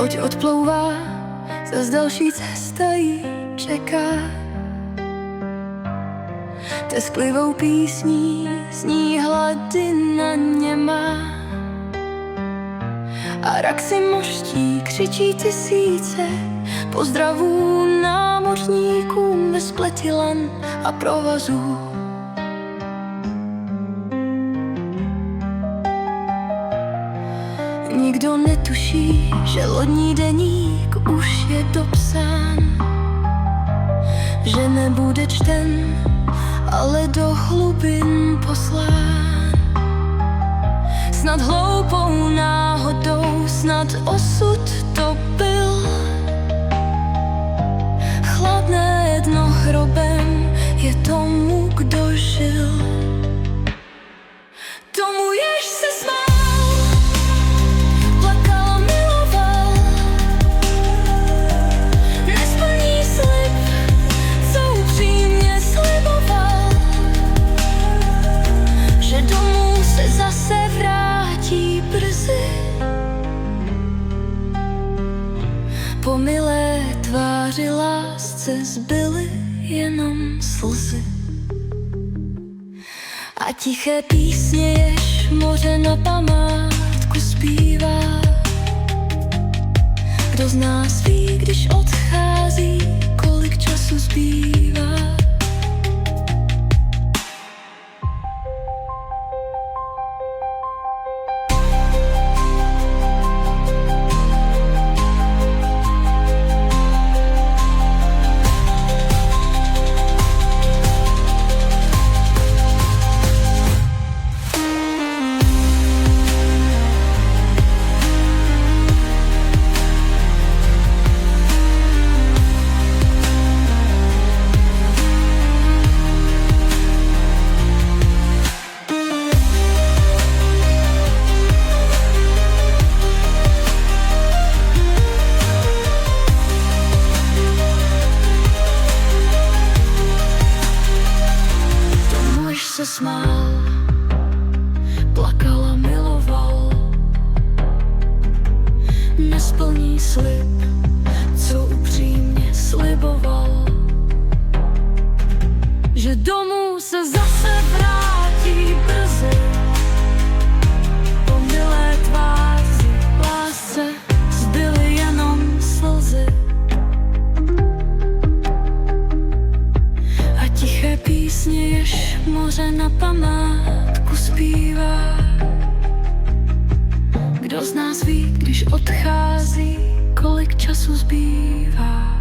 Loď odplouvá, zas další cesta jí čeká. Tesklivou písní zní hladina němá. A rak si moští křičí tisíce pozdravů námořníkům ve spleti lan a provazů. Nikdo netuší, že lodní deník už je dopsán, že nebude čten, ale do hlubin poslán. Snad hloupou náhodou, snad osud to byl. Chladné dno hrobem je tomu, kdo žil. Tomu, jež se smál, plakal a miloval, nesplní slib, co upřímně sliboval, že domů se zase vrátí brzy. Po milé tváři lásce zbyly jenom slzy a tiché písně, jež moře na památku zpívá. Kdo z nás ví, když odchází, kolik času zbývá. Se smál, plakal a miloval, nesplní slib, co upřímně sliboval, že domů se zase vrátí brzy. Po milé tváři lásce zbyly jenom slzy a tiché písně, jež moře na památku zpívá. Kdo z nás ví, když odchází, kolik času zbývá.